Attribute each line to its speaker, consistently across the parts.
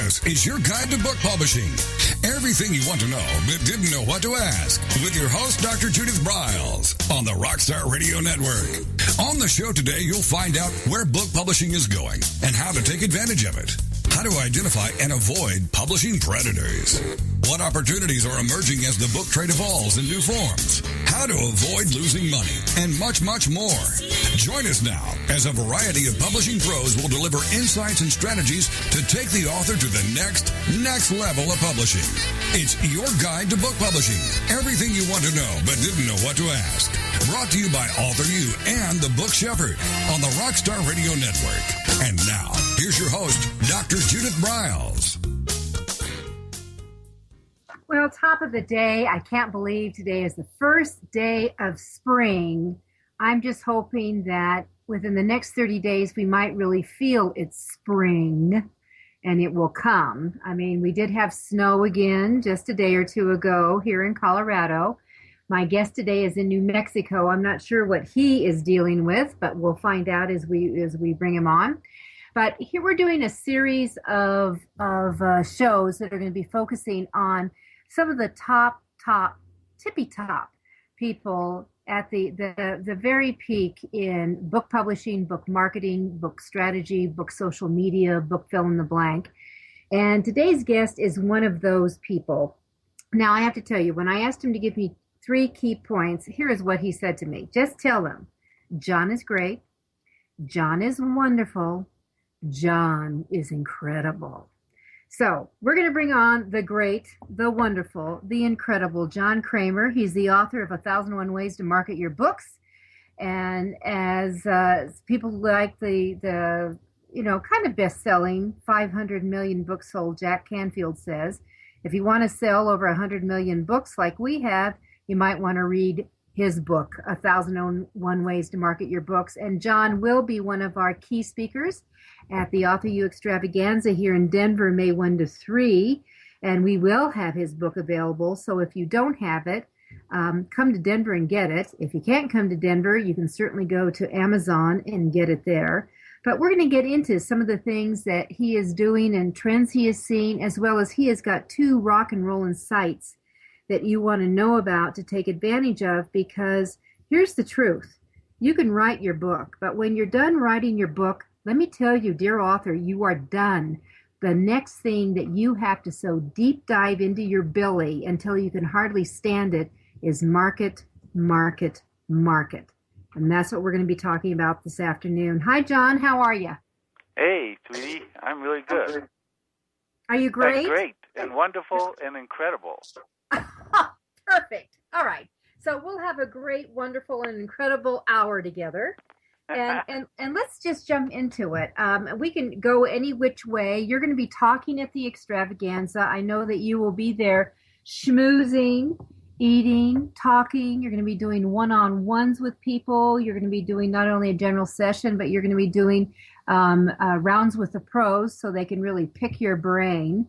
Speaker 1: This is your guide to book publishing. Everything you want to know but didn't know what to ask. With your host, Dr. Judith Briles, on the Rockstar Radio Network. On the show today, you'll find out where book publishing is going and how to take advantage of it. How to identify and avoid publishing predators. What opportunities are emerging as the book trade evolves in new forms. How to avoid losing money, and much, much more. Join us now as a variety of publishing pros will deliver insights and strategies to take the author to the next level of publishing. It's your guide to book publishing. Everything you want to know but didn't know what to ask. Brought to you by Author You and the Book Shepherd on the Rockstar Radio Network. And now, here's your host, Dr. Judith Briles.
Speaker 2: Well, top of the day, I can't believe today is the first day of spring. I'm just hoping that within the next 30 days, we might really feel it's spring and it will come. I mean, we did have snow again just a day or two ago here in Colorado. My guest today is in New Mexico. I'm not sure what he is dealing with, but we'll find out as we bring him on. But here we're doing a series of shows that are going to be focusing on some of the tippy top people at the very peak in book publishing, book marketing, book strategy, book social media, book fill in the blank. And today's guest is one of those people. Now, I have to tell you, when I asked him to give me 3 key points, here is what he said to me. Just tell them, John is great, John is wonderful, John is incredible. So we're going to bring on the great, the wonderful, the incredible John Kremer. He's the author of 1001 Ways to Market Your Books. And as people like the kind of best-selling 500 million books sold, Jack Canfield says, if you want to sell over 100 million books like we have, you might want to read his book, 1001 Ways to Market Your Books. And John will be one of our key speakers at the Author You Extravaganza here in Denver, May 1 to 3. And we will have his book available. So if you don't have it, come to Denver and get it. If you can't come to Denver, you can certainly go to Amazon and get it there. But we're going to get into some of the things that he is doing and trends he is seeing, as well as he has got 2 rock and rollin' sites that you want to know about to take advantage of, because here's the truth. You can write your book, but when you're done writing your book, let me tell you, dear author, you are done. The next thing that you have to so deep dive into your belly until you can hardly stand it is market, market, market. And that's what we're going to be talking about this afternoon. Hi, John. How are you?
Speaker 3: Hey, sweetie. I'm really good.
Speaker 2: Are you great?
Speaker 3: I'm great and wonderful and incredible.
Speaker 2: Perfect. All right. So we'll have a great, wonderful, and incredible hour together. And let's just jump into it. We can go any which way. You're going to be talking at the extravaganza. I know that you will be there schmoozing, eating, talking. You're going to be doing one-on-ones with people. You're going to be doing not only a general session, but you're going to be doing rounds with the pros so they can really pick your brain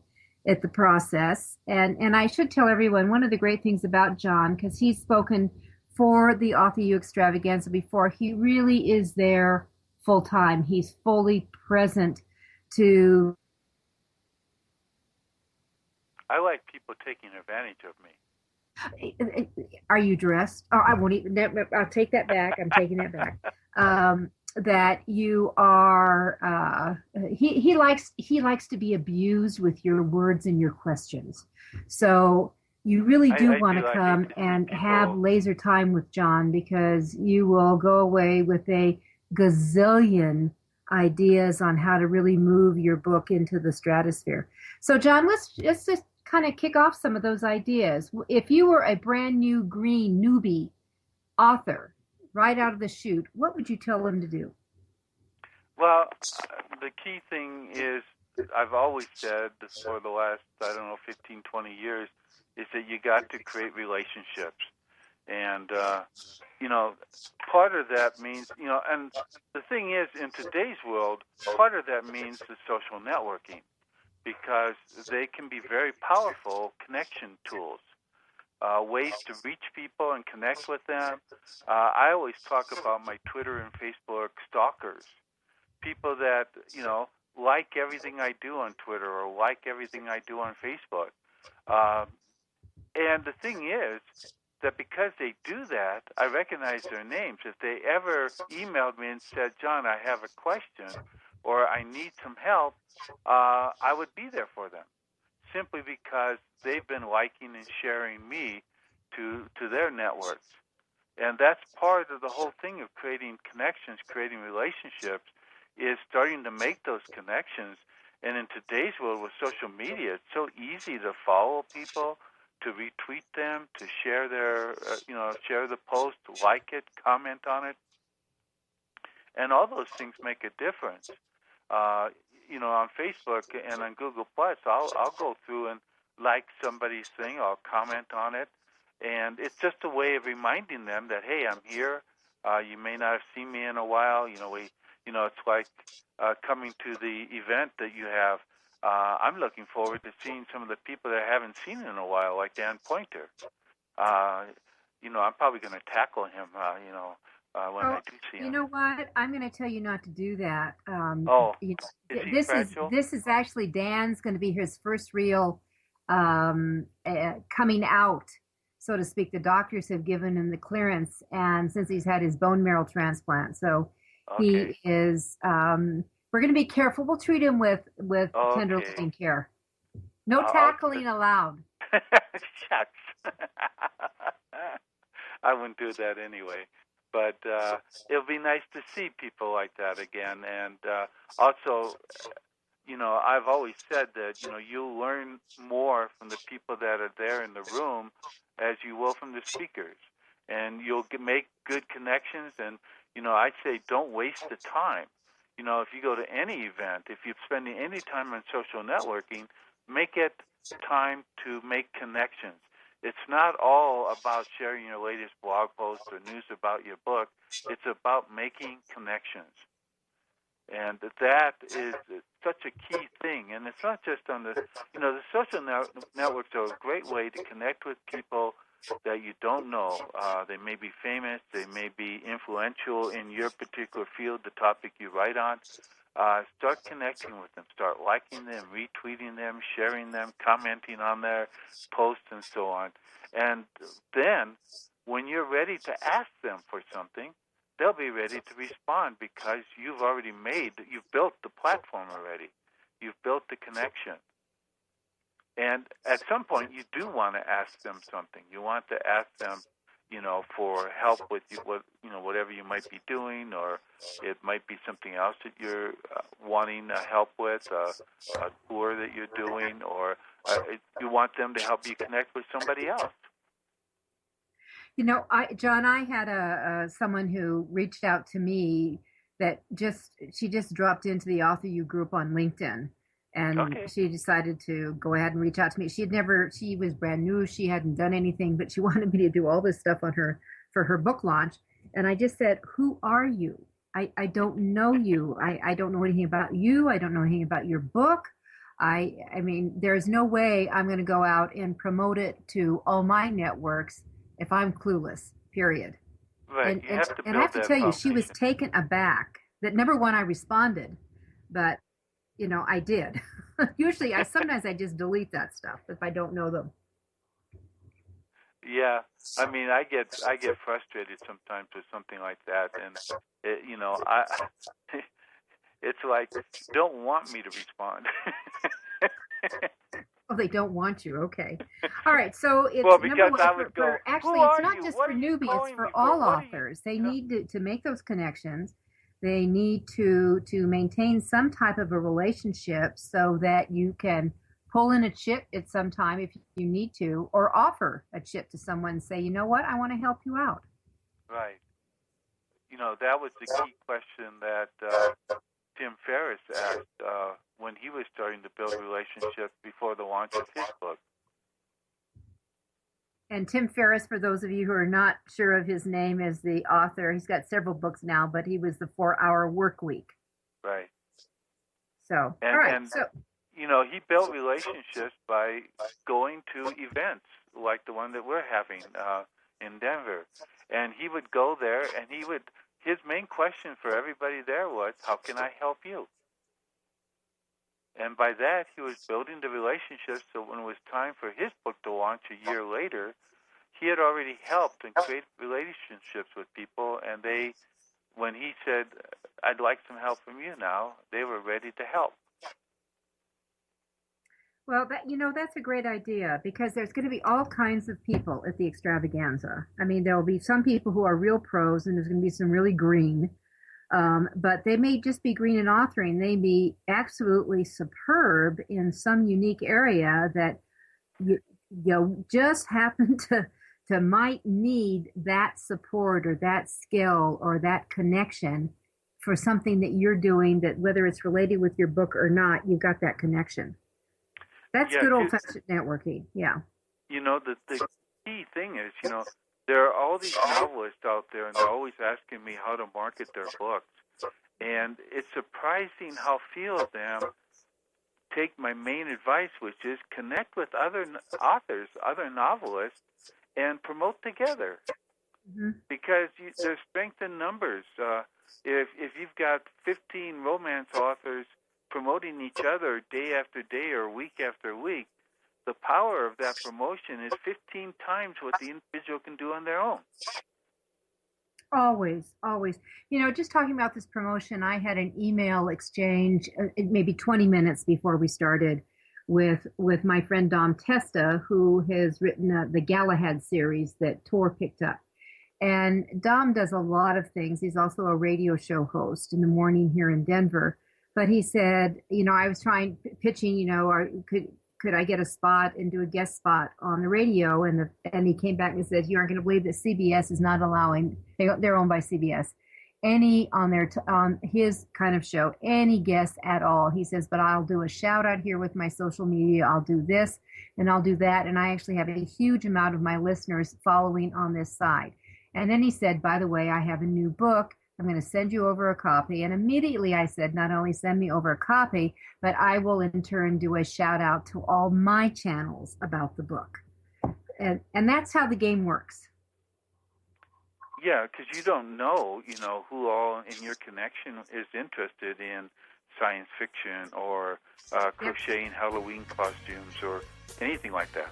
Speaker 2: at the process. And I should tell everyone, one of the great things about John, because he's spoken for the Author You Extravaganza before, he really is there full time. He's fully present to...
Speaker 3: I like people taking advantage of
Speaker 2: me. Are you dressed? Oh, I won't even... I'll take that back. I'm taking that back. That you are, he likes to be abused with your words and your questions. So you really do want to come and have laser time with John, because you will go away with a gazillion ideas on how to really move your book into the stratosphere. So John, let's just kind of kick off some of those ideas. If you were a brand new green newbie author, right out of the chute, what would you tell them to do?
Speaker 3: Well, the key thing is, I've always said for the last, 15, 20 years, is that you got to create relationships. And, part of that means, and the thing is, in today's world, part of that means the social networking, because they can be very powerful connection tools. Ways to reach people and connect with them. I always talk about my Twitter and Facebook stalkers, people that, like everything I do on Twitter or like everything I do on Facebook. Uh, and the thing is that because they do that, I recognize their names. If they ever emailed me and said, John, I have a question or I need some help, I would be there for them simply because they've been liking and sharing me to their networks. And that's part of the whole thing of creating connections, creating relationships, is starting to make those connections. And in today's world with social media, it's so easy to follow people, to retweet them, to share their, share the post, like it, comment on it, and all those things make a difference. On Facebook and on Google Plus, I'll go through and like somebody's thing, I'll comment on it, and it's just a way of reminding them that, hey, I'm here. You may not have seen me in a while. It's like coming to the event that you have. I'm looking forward to seeing some of the people that I haven't seen in a while, like Dan Pointer. I'm probably going to tackle him, when I do see him.
Speaker 2: You know what? I'm going to tell you not to do that.
Speaker 3: Is he fragile?
Speaker 2: This is actually Dan's going to be his first real coming out, so to speak. The doctors have given him the clearance, and since he's had his bone marrow transplant, so
Speaker 3: okay.
Speaker 2: He is. We're going to be careful. We'll treat him with tender loving care. No tackling allowed.
Speaker 3: Shucks. I wouldn't do that anyway. But it'll be nice to see people like that again. And also, I've always said that, you'll learn more from the people that are there in the room as you will from the speakers. And you'll make good connections. And, I say don't waste the time. If you go to any event, if you're spending any time on social networking, make it time to make connections. It's not all about sharing your latest blog post or news about your book. It's about making connections. And that is such a key thing. And it's not just on the social networks are a great way to connect with people that you don't know. They may be famous. They may be influential in your particular field, the topic you write on. Start connecting with them. Start liking them, retweeting them, sharing them, commenting on their posts, and so on. And then when you're ready to ask them for something, they'll be ready to respond because you've built the platform already. You've built the connection. And at some point, you do want to ask them something. You want to ask them, for help with whatever you might be doing, or it might be something else that you're wanting help with, a tour that you're doing, or you want them to help you connect with somebody else.
Speaker 2: John, I had someone who reached out to me that she just dropped into the Author U group on LinkedIn. And she decided to go ahead and reach out to me. She was brand new. She hadn't done anything, but she wanted me to do all this stuff for her book launch. And I just said, who are you? I don't know you. I don't know anything about you. I don't know anything about your book. I mean, there's no way I'm going to go out and promote it to all my networks if I'm clueless, period.
Speaker 3: Right.
Speaker 2: And I have to tell you, she was taken aback that, number one, I responded, but I did. Usually, sometimes I just delete that stuff if I don't know them.
Speaker 3: Yeah, I mean, I get frustrated sometimes with something like that, and it's like don't want me to respond.
Speaker 2: Oh, they don't want you. Okay. All right. So it's
Speaker 3: because I would go.
Speaker 2: Actually, it's not just for newbies; it's for all authors. They need to make those connections. They need to maintain some type of a relationship so that you can pull in a chip at some time if you need to, or offer a chip to someone and say, you know what, I want to help you out.
Speaker 3: Right. That was the key question that Tim Ferriss asked when he was starting to build relationships before the launch of his book.
Speaker 2: And Tim Ferriss, for those of you who are not sure of his name, is the author. He's got several books now, but he was the 4-Hour Workweek.
Speaker 3: Right.
Speaker 2: So, all right.
Speaker 3: So, he built relationships by going to events like the one that we're having in Denver. And he would go there, and his main question for everybody there was, how can I help you? And by that, he was building the relationships so when it was time for his book to launch a year later, he had already helped and created relationships with people, and they, when he said, I'd like some help from you now, they were ready to help.
Speaker 2: Well, that's a great idea, because there's going to be all kinds of people at the extravaganza. I mean, there'll be some people who are real pros, and there's going to be some really green. But they may just be green in authoring. They may be absolutely superb in some unique area that you just happen to might need that support or that skill or that connection for something that you're doing, that whether it's related with your book or not, you've got that connection. That's good old-fashioned networking, yeah.
Speaker 3: The key thing is, there are all these novelists out there, and they're always asking me how to market their books. And it's surprising how few of them take my main advice, which is connect with other authors, other novelists, and promote together. Mm-hmm. Because there's strength in numbers. If you've got 15 romance authors promoting each other day after day or week after week, the power of that promotion is 15 times what the individual can do on their own.
Speaker 2: Always. Just talking about this promotion, I had an email exchange maybe 20 minutes before we started with my friend Dom Testa, who has written the Galahad series that Tor picked up. And Dom does a lot of things. He's also a radio show host in the morning here in Denver. But he said, I was pitching, could I get a spot and do a guest spot on the radio? And he came back and said, you aren't going to believe that CBS is not allowing, they're owned by CBS, on his kind of show, any guests at all. He says, but I'll do a shout out here with my social media. I'll do this and I'll do that. And I actually have a huge amount of my listeners following on this side. And then he said, by the way, I have a new book. I'm going to send you over a copy. And immediately I said, not only send me over a copy, but I will in turn do a shout out to all my channels about the book. And that's how the game works.
Speaker 3: Yeah, because you don't know, who all in your connection is interested in science fiction or crocheting Halloween costumes or anything like that.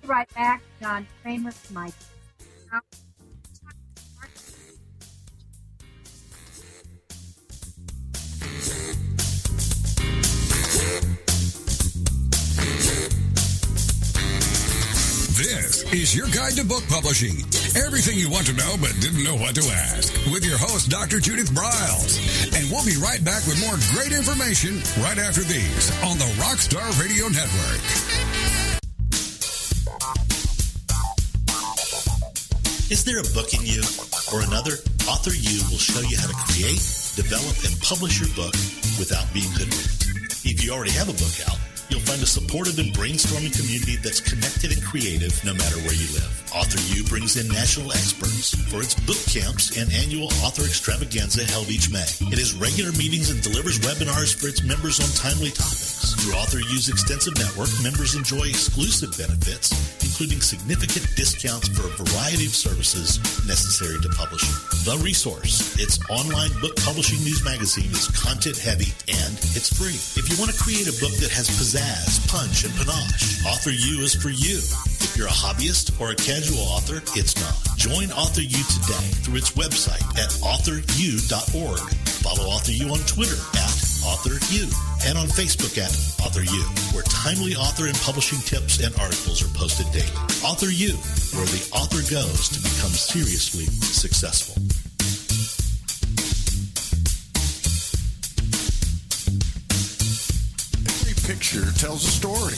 Speaker 2: Right back, John Kremer, Mike.
Speaker 1: This is your guide to book publishing. Everything you want to know but didn't know what to ask. With your host, Dr. Judith Briles. And we'll be right back with more great information right after these on the Rockstar Radio Network.
Speaker 4: Is there a book in you or another? Author U will show you how to create, develop, and publish your book without being hoodwinked. If you already have a book out, you'll find a supportive and brainstorming community that's connected and creative no matter where you live. Author U brings in national experts for its book camps and annual author extravaganza held each May. It has regular meetings and delivers webinars for its members on timely topics. Through Author U's extensive network, members enjoy exclusive benefits, including significant discounts for a variety of services necessary to publishing. The Resource, its online book publishing news magazine, is content-heavy and it's free. If you want to create a book that has pizzazz, punch, and panache, Author U is for you. If you're a hobbyist or a casual author, it's not. Join Author U today through its website at authoru.org. Follow Author U on Twitter at Author U and on Facebook at Author U, where timely author and publishing tips and articles are posted daily. Author U, where the author goes to become seriously successful.
Speaker 5: Every picture tells a story.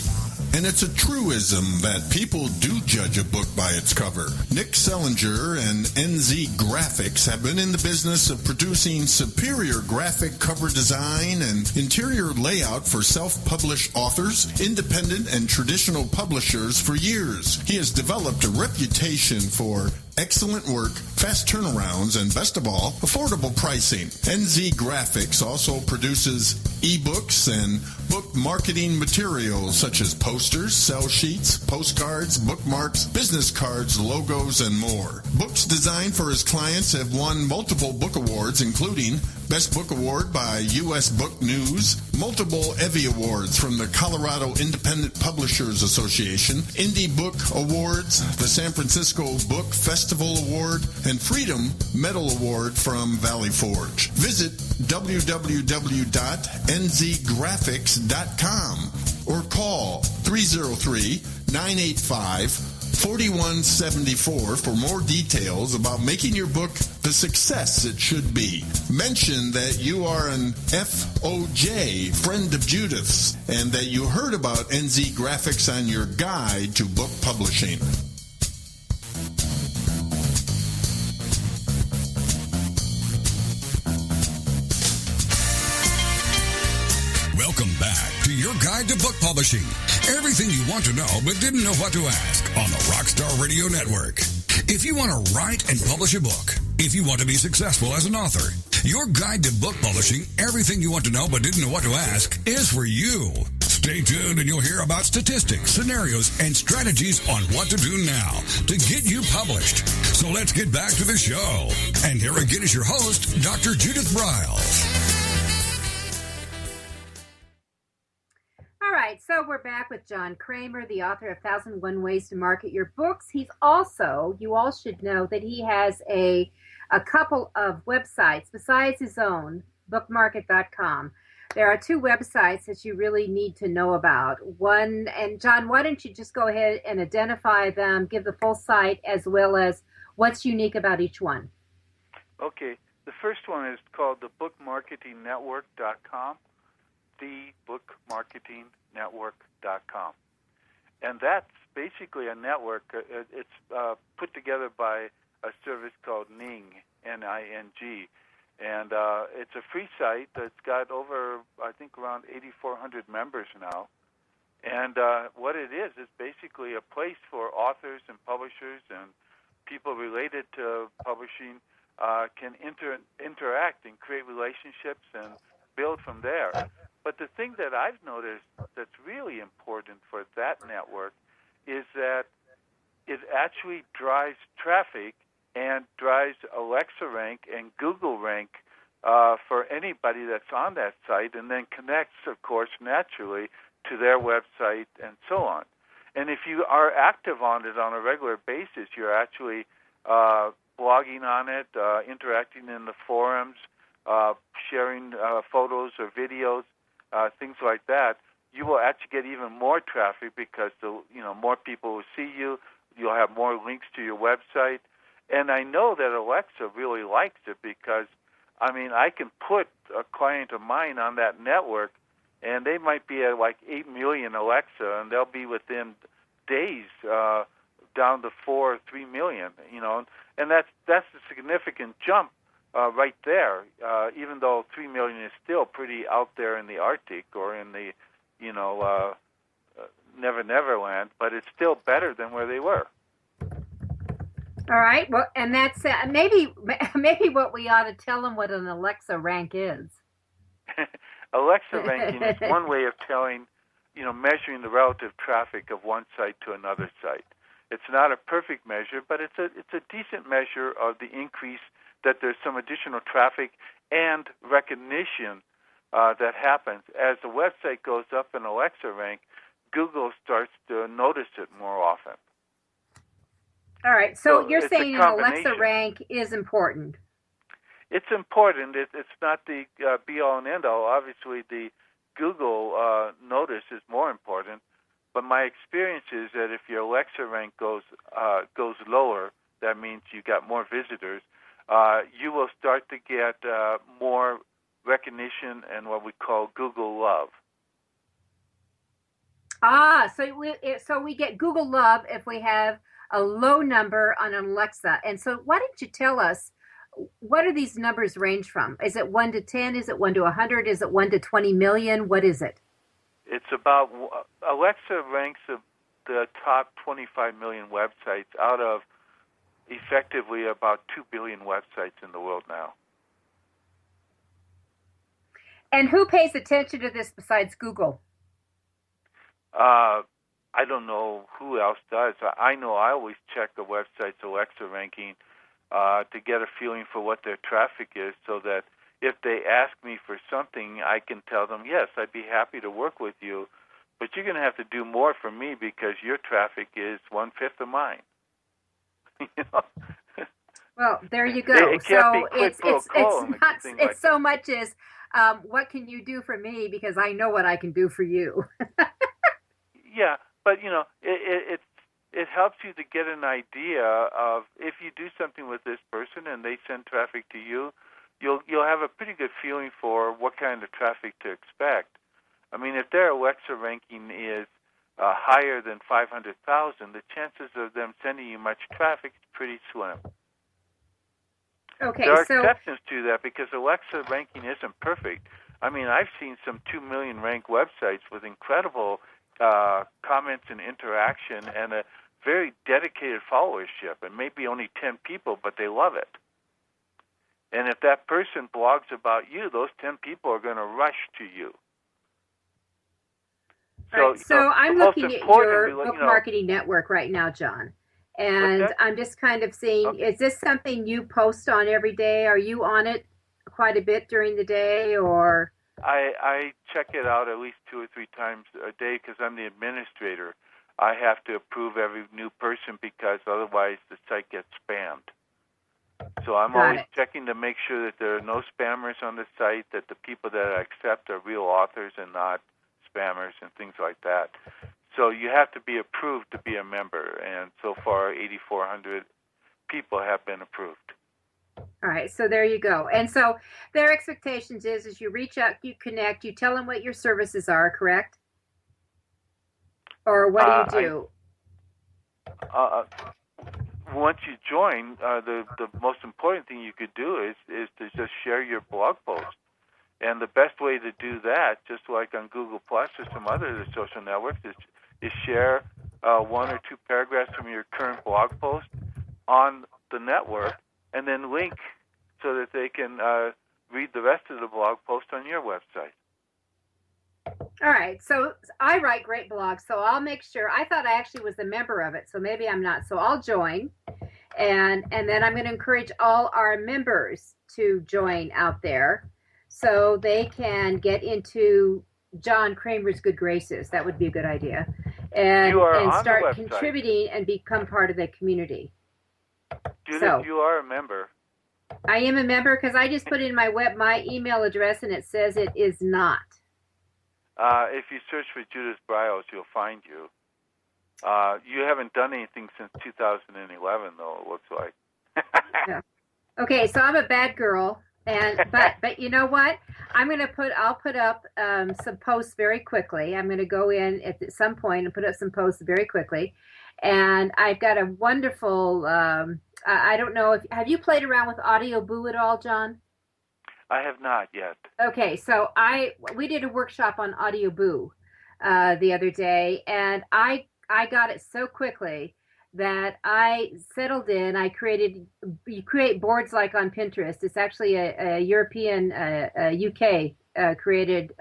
Speaker 5: And it's a truism that people do judge a book by its cover. Nick Sellinger and NZ Graphics have been in the business of producing superior graphic cover design and interior layout for self-published authors, independent and traditional publishers for years. He has developed a reputation for excellent work, fast turnarounds, and best of all, affordable pricing. NZ Graphics also produces ebooks and book marketing materials such as posters, sell sheets, postcards, bookmarks, business cards, logos, and more. Books designed for his clients have won multiple book awards, including Best Book Award by U.S. Book News, multiple Evie Awards from the Colorado Independent Publishers Association, Indie Book Awards, the San Francisco Book Festival Award, and Freedom Medal Award from Valley Forge. Visit www.nzgraphics.com or call 303-985-4174 for more details about making your book the success it should be. Mention that you are an FOJ, friend of Judith's, and that you heard about NZ Graphics on your guide to book publishing.
Speaker 1: Welcome back to your guide to book publishing. Everything you want to know but didn't know what to ask on the Rockstar Radio Network. If you want to write and publish a book, if you want to be successful as an author, your guide to book publishing, everything you want to know but didn't know what to ask, is for you. Stay tuned and you'll hear about statistics, scenarios, and strategies on what to do now to get you published. So let's get back to the show. And here again is your host, Dr. Judith Briles.
Speaker 2: All right, so we're back with John Kremer, the author of 1001 Ways to Market Your Books. He's also, you all should know that he has a couple of websites besides his own, bookmarket.com. There are two websites that you really need to know about. One, and John, why don't you just go ahead and identify them, give the full site, as well as what's unique about each one.
Speaker 3: Okay, the first one is called the bookmarketingnetwork.com. thebookmarketingnetwork.com. And that's basically a network. It's put together by a service called Ning, N-I-N-G. And it's a free site that's got over, I think, around 8,400 members now. And what it is basically a place for authors and publishers and people related to publishing can interact and create relationships and build from there. But the thing that I've noticed that's really important for that network is that it actually drives traffic and drives Alexa rank and Google rank for anybody that's on that site, and then connects, of course, naturally to their website and so on. And if you are active on it on a regular basis, you're actually blogging on it, interacting in the forums, sharing photos or videos, things like that, you will actually get even more traffic because more people will see you. You'll have more links to your website. And I know that Alexa really likes it because, I can put a client of mine on that network, and they might be at like 8 million Alexa, and they'll be within days down to 4 or 3 million, and that's a significant jump right there, even though 3 million is still pretty out there in the Arctic or in the, Never Land, but it's still better than where they were.
Speaker 2: All right. Well, and that's maybe what we ought to tell them what an Alexa rank is.
Speaker 3: Alexa ranking is one way of telling, measuring the relative traffic of one site to another site. It's not a perfect measure, but it's a decent measure of the increase that there's some additional traffic and recognition that happens. As the website goes up in Alexa rank, Google starts to notice it more often.
Speaker 2: All right, so you're saying an Alexa rank is important.
Speaker 3: It's important. It's not the be-all and end-all. Obviously, the Google notice is more important, but my experience is that if your Alexa rank goes lower, that means you got more visitors, you will start to get more recognition and what we call Google love.
Speaker 2: So we get Google love if we have a low number on an Alexa. And so why don't you tell us, what do these numbers range from? Is it 1 to 10? Is it 1 to 100? Is it 1 to 20 million? What is it?
Speaker 3: It's about, Alexa ranks the top 25 million websites out of effectively about 2 billion websites in the world now.
Speaker 2: And who pays attention to this besides Google?
Speaker 3: I don't know who else does. I know I always check the website's Alexa ranking to get a feeling for what their traffic is, so that if they ask me for something, I can tell them, yes, I'd be happy to work with you, but you're going to have to do more for me because your traffic is 1/5 of mine. You know?
Speaker 2: Well, there you go.
Speaker 3: It can't be quid
Speaker 2: it's
Speaker 3: pro
Speaker 2: it's
Speaker 3: quo
Speaker 2: it's
Speaker 3: and
Speaker 2: not
Speaker 3: thing
Speaker 2: it's
Speaker 3: like
Speaker 2: so
Speaker 3: that.
Speaker 2: much as what can you do for me because I know what I can do for you.
Speaker 3: Yeah, but it helps you to get an idea of if you do something with this person and they send traffic to you, you'll have a pretty good feeling for what kind of traffic to expect. I mean, if their Alexa ranking is higher than 500,000, the chances of them sending you much traffic is pretty slim.
Speaker 2: Okay,
Speaker 3: There are
Speaker 2: so
Speaker 3: exceptions to that because Alexa ranking isn't perfect. I mean, I've seen some 2 million ranked websites with incredible comments and interaction and a very dedicated followership, and maybe only 10 people, but they love it. And if that person blogs about you, those 10 people are going to rush to you.
Speaker 2: right, so I'm looking at your Book Marketing Network right now, John. And I'm just kind of seeing,
Speaker 3: Okay.
Speaker 2: Is this something you post on every day? Are you on it quite a bit during the day, or?
Speaker 3: I check it out at least 2 or 3 times a day because I'm the administrator. I have to approve every new person because otherwise the site gets spammed. So I'm always checking to make sure that there are no spammers on the site, that the people that I accept are real authors and not spammers and things like that. So you have to be approved to be a member, and so far 8,400 people have been approved.
Speaker 2: All right, so there you go. And so their expectations is you reach out, you connect, you tell them what your services are, correct? Or what do you do?
Speaker 3: Once you join, the most important thing you could do is to just share your blog post. And the best way to do that, just like on Google Plus or some other social networks, is share 1 or 2 paragraphs from your current blog post on the network, and then link so that they can read the rest of the blog post on your website.
Speaker 2: All right, so I write great blogs, so I'll make sure. I thought I actually was a member of it, so maybe I'm not. So I'll join, and then I'm going to encourage all our members to join out there so they can get into John Kremer's good graces. That would be a good idea. And start contributing and become part of the community.
Speaker 3: Judith, you are a member.
Speaker 2: I am a member because I just put in my email address and it says it is not.
Speaker 3: If you search for Judith Briles, you'll find you. You haven't done anything since 2011, though, it looks like.
Speaker 2: Yeah. Okay, so I'm a bad girl, but you know what? I'll put up some posts very quickly. I'm going to go in at some point and put up some posts very quickly. And I've got a wonderful, I don't know, have you played around with Audio Boo at all, John?
Speaker 3: I have not yet.
Speaker 2: Okay, so we did a workshop on Audio Boo the other day, and I got it so quickly that I settled in. You create boards like on Pinterest. It's actually a European, UK created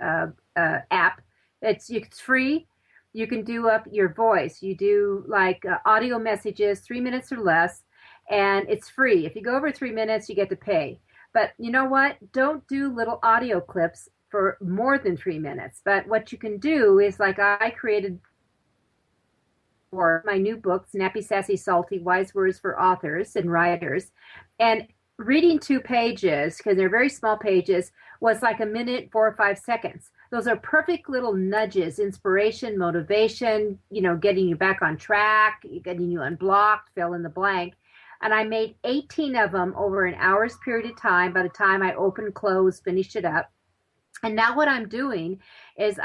Speaker 2: app. It's free. You can do up your voice. You do like audio messages, 3 minutes or less, and it's free. If you go over 3 minutes, you get to pay. But you know what? Don't do little audio clips for more than 3 minutes. But what you can do is like I created for my new book, Snappy, Sassy, Salty, Wise Words for Authors and Writers. And reading 2 pages, because they're very small pages, was like a minute, 4 or 5 seconds. Those are perfect little nudges, inspiration, motivation, getting you back on track, getting you unblocked, fill in the blank. And I made 18 of them over an hour's period of time. By the time I opened, closed, finished it up. And now what I'm doing is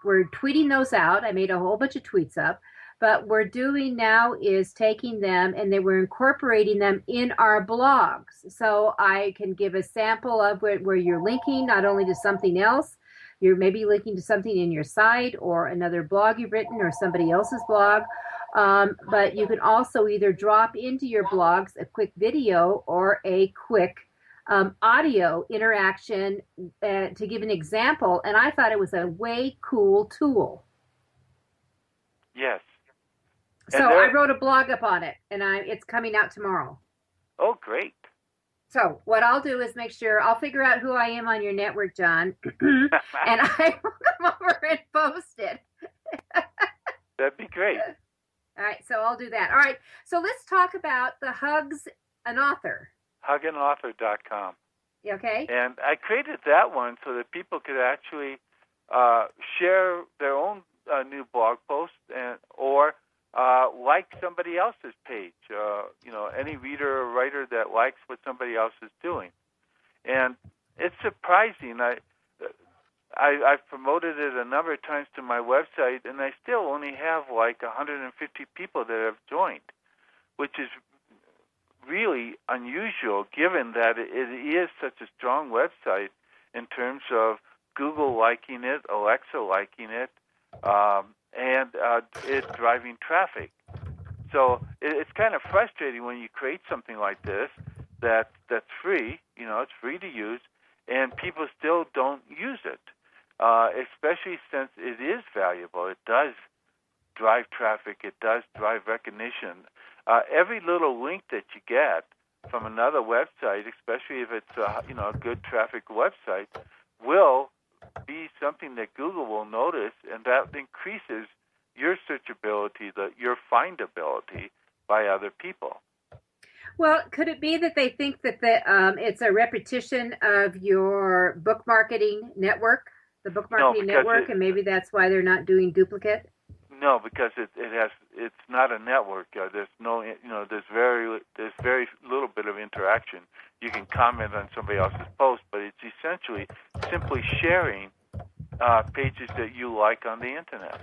Speaker 2: we're tweeting those out. I made a whole bunch of tweets up. But we're doing now is taking them and we're incorporating them in our blogs. So I can give a sample of where you're linking not only to something else, you're maybe linking to something in your site or another blog you've written or somebody else's blog. But you can also either drop into your blogs a quick video or a quick audio interaction to give an example. And I thought it was a way cool tool.
Speaker 3: Yes.
Speaker 2: So I wrote a blog up on it, and it's coming out tomorrow.
Speaker 3: Oh, great.
Speaker 2: So what I'll do is make sure I'll figure out who I am on your network, John, and I will come over and post it.
Speaker 3: That'd be great.
Speaker 2: All right, so I'll do that. All right, so let's talk about the Hugs an Author.
Speaker 3: Huganauthor.com.
Speaker 2: Okay.
Speaker 3: And I created that one so that people could actually share their own new blog post or like somebody else's page. Any reader or writer that likes what somebody else is doing. And it's surprising. I've promoted it a number of times to my website, and I still only have like 150 people that have joined, which is really unusual given that it is such a strong website in terms of Google liking it, Alexa liking it, and it driving traffic. So it's kind of frustrating when you create something like this that's free, it's free to use, and people still don't use it, especially since it is valuable. It does drive traffic. It does drive recognition. Every little link that you get from another website, especially if it's a good traffic website, will be something that Google will notice, and that increases your searchability, your findability by other people.
Speaker 2: Well, could it be that they think that it's a repetition of your Book Marketing Network, the Book Marketing Network, and maybe that's why they're not doing duplicate?
Speaker 3: No, because it's not a network. There's no, there's very little bit of interaction. You can comment on somebody else's post, but it's essentially simply sharing pages that you like on the internet.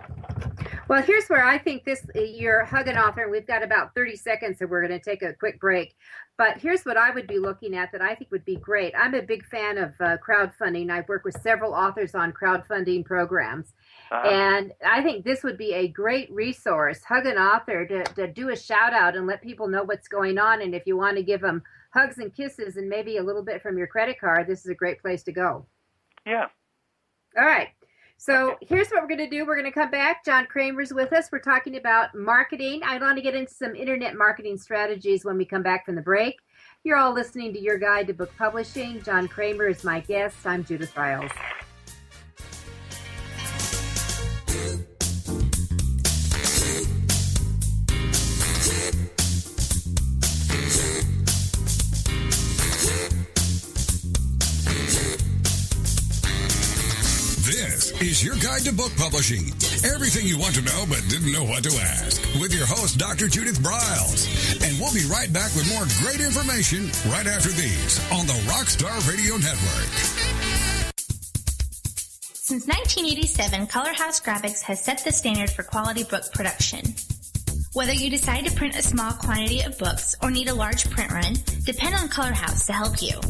Speaker 2: Well, here's where I think your Hug an Author, we've got about 30 seconds, so we're going to take a quick break. But here's what I would be looking at that I think would be great. I'm a big fan of crowdfunding. I've worked with several authors on crowdfunding programs. And I think this would be a great resource, Hug an Author, to do a shout out and let people know what's going on. And if you want to give them hugs and kisses and maybe a little bit from your credit card, this is a great place to go.
Speaker 3: Yeah.
Speaker 2: All right. So here's what we're going to do. We're going to come back. John Kremer's with us. We're talking about marketing. I want to get into some internet marketing strategies when we come back from the break. You're all listening to Your Guide to Book Publishing. John Kremer is my guest. I'm Judith Briles.
Speaker 1: This is Your Guide to Book Publishing. Everything you want to know but didn't know what to ask. With your host, Dr. Judith Briles. And we'll be right back with more great information right after these on the Rockstar Radio Network.
Speaker 6: Since 1987, Color House Graphics has set the standard for quality book production. Whether you decide to print a small quantity of books or need a large print run, depend on Color House to help you.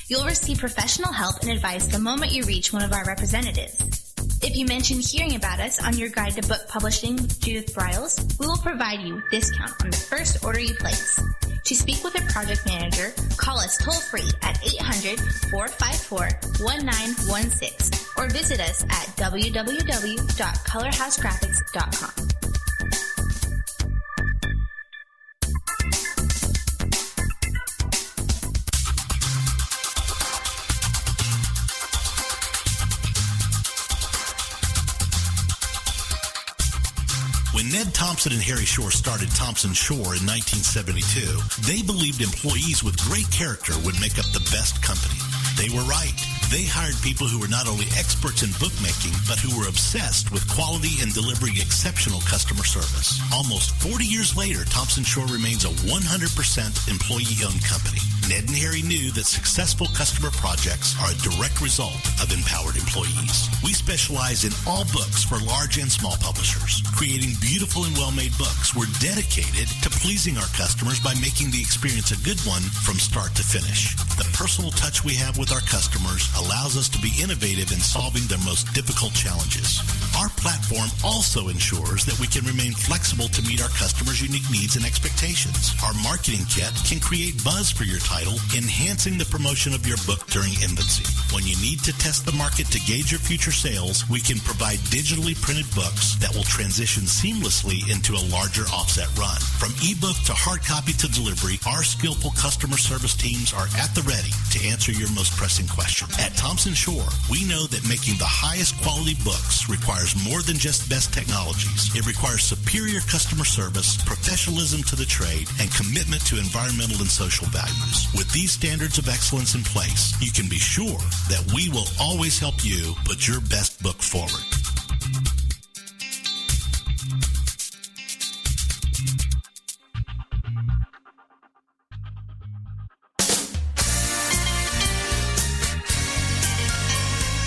Speaker 6: You'll receive professional help and advice the moment you reach one of our representatives. If you mention hearing about us on Your Guide to Book Publishing with Judith Briles, we will provide you a discount on the first order you place. To speak with a project manager, call us toll-free at 800-454-1916 or visit us at www.colorhousegraphics.com.
Speaker 4: When Ned Thompson and Harry Shore started Thompson Shore in 1972, they believed employees with great character would make up the best company. They were right. They hired people who were not only experts in bookmaking, but who were obsessed with quality and delivering exceptional customer service. Almost 40 years later, Thompson Shore remains a 100% employee-owned company. Ned and Harry knew that successful customer projects are a direct result of empowered employees. We specialize in all books for large and small publishers. Creating beautiful and well-made books, we're dedicated to pleasing our customers by making the experience a good one from start to finish. The personal touch we have with our customers allows us to be innovative in solving their most difficult challenges. Our platform also ensures that we can remain flexible to meet our customers' unique needs and expectations. Our marketing kit can create buzz for your title, enhancing the promotion of your book during infancy. When you need to test the market to gauge your future sales, we can provide digitally printed books that will transition seamlessly into a larger offset run. From ebook to hard copy to delivery, our skillful customer service teams are at the ready to answer your most pressing question. At Thompson Shore, we know that making the highest quality books requires more than just best technologies. It requires superior customer service, professionalism to the trade, and commitment to environmental and social values. With these standards of excellence in place, you can be sure that we will always help you put your best book forward.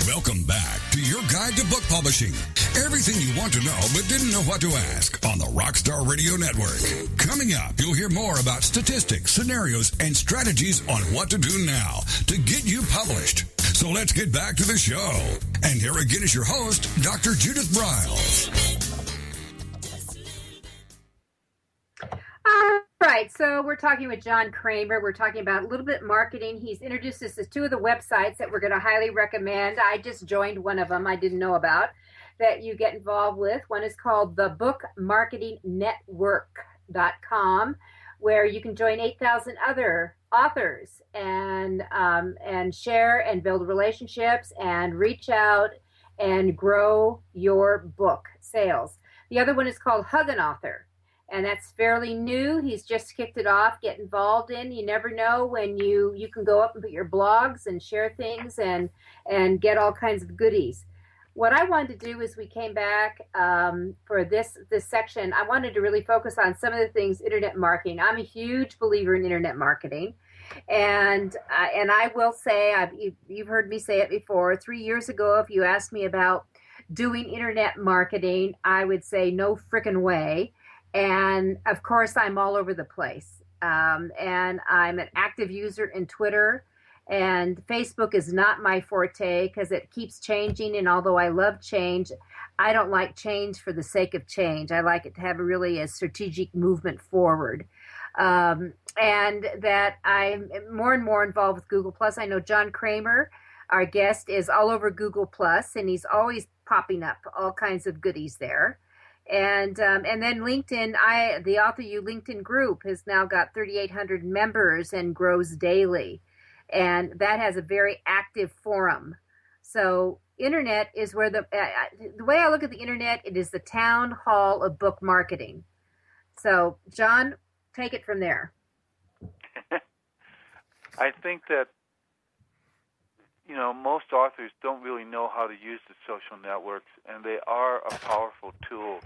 Speaker 1: Welcome back to your guide to book publishing. Everything you want to know but didn't know what to ask on the Rockstar Radio Network. Coming up, you'll hear more about statistics, scenarios, and strategies on what to do now to get you published. So let's get back to the show. And here again is your host, Dr. Judith Briles.
Speaker 2: Right, so we're talking with John Kremer. We're talking about a little bit marketing. He's introduced us to two of the websites that we're going to highly recommend. I just joined one of them I didn't know about that you get involved with. One is called the Book Marketingnetwork.com, where you can join 8,000 other authors and share and build relationships and reach out and grow your book sales. The other one is called Hug an Author. And that's fairly new. He's just kicked it off. Get involved in. You never know when you can go up and put your blogs and share things and get all kinds of goodies. What I wanted to do is we came back for this section. I wanted to really focus on some of the things internet marketing. I'm a huge believer in internet marketing, and I will say you've heard me say it before. 3 years ago, if you asked me about doing internet marketing, I would say no frickin' way. And of course, I'm all over the place. And I'm an active user in Twitter. And Facebook is not my forte because it keeps changing. And although I love change, I don't like change for the sake of change. I like it to have really a strategic movement forward. And that I'm more and more involved with Google+. I know John Kremer, our guest, is all over Google+, and he's always popping up all kinds of goodies there. And then LinkedIn, the Author You LinkedIn group has now got 3,800 members and grows daily. And that has a very active forum. So internet is where the way I look at the internet, it is the town hall of book marketing. So John, take it from there.
Speaker 3: I think that, most authors don't really know how to use the social networks, and they are a powerful tool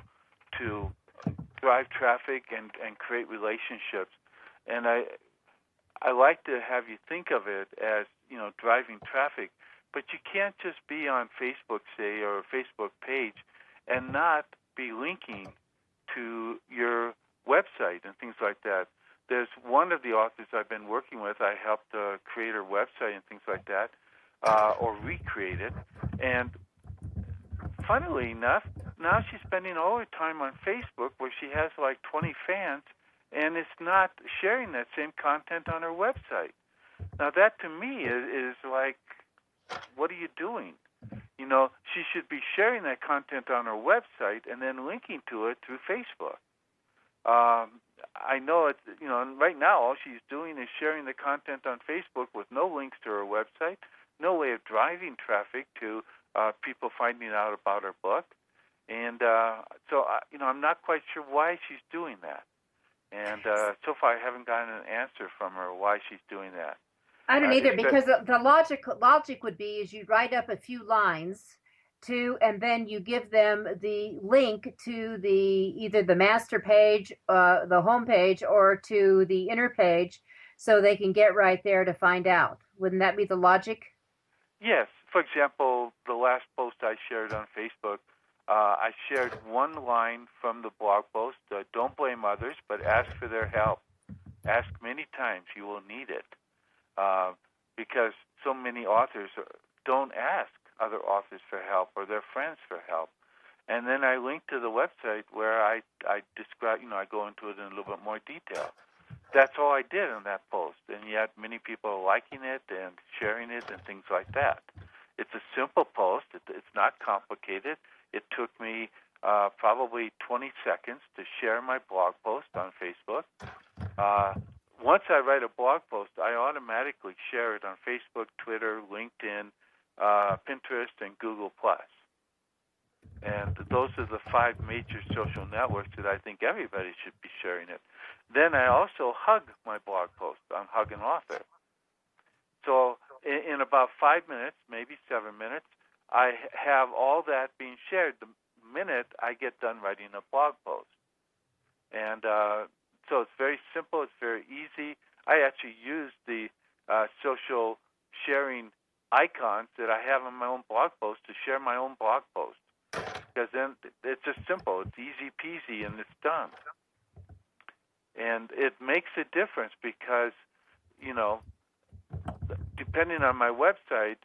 Speaker 3: to drive traffic and create relationships. And I like to have you think of it as, driving traffic, but you can't just be on Facebook, say, or a Facebook page and not be linking to your website and things like that. There's one of the authors I've been working with. I helped create her website and things like that, or recreate it. And funnily enough, now she's spending all her time on Facebook where she has like 20 fans and is not sharing that same content on her website. Now that to me is like, what are you doing? She should be sharing that content on her website and then linking to it through Facebook. I know it, right now all she's doing is sharing the content on Facebook with no links to her website, no way of driving traffic to people finding out about her book. And so, I'm not quite sure why she's doing that. And so far I haven't gotten an answer from her why she's doing that.
Speaker 2: I don't either, because the logic would be is you write up a few lines and then you give them the link to either the master page, the home page, or to the inner page so they can get right there to find out. Wouldn't that be the logic?
Speaker 3: Yes. For example, the last post I shared on Facebook, I shared one line from the blog post, don't blame others, but ask for their help. Ask many times, you will need it. Because so many authors other authors for help or their friends for help. And then I link to the website where I describe, I go into it in a little bit more detail. That's all I did in that post, and yet many people are liking it and sharing it and things like that. It's a simple post. It's not complicated. It took me probably 20 seconds to share my blog post on Facebook. Once I write a blog post, I automatically share it on Facebook, Twitter, LinkedIn, Pinterest, and Google+. And those are the 5 major social networks that I think everybody should be sharing it. Then I also hug my blog post on Hug an Author. So in about 5 minutes, maybe 7 minutes, I have all that being shared the minute I get done writing a blog post. And so it's very simple. It's very easy. I actually use the social sharing icons that I have on my own blog post to share my own blog post. Because then it's just simple. It's easy peasy, and it's done. And it makes a difference because, depending on my website,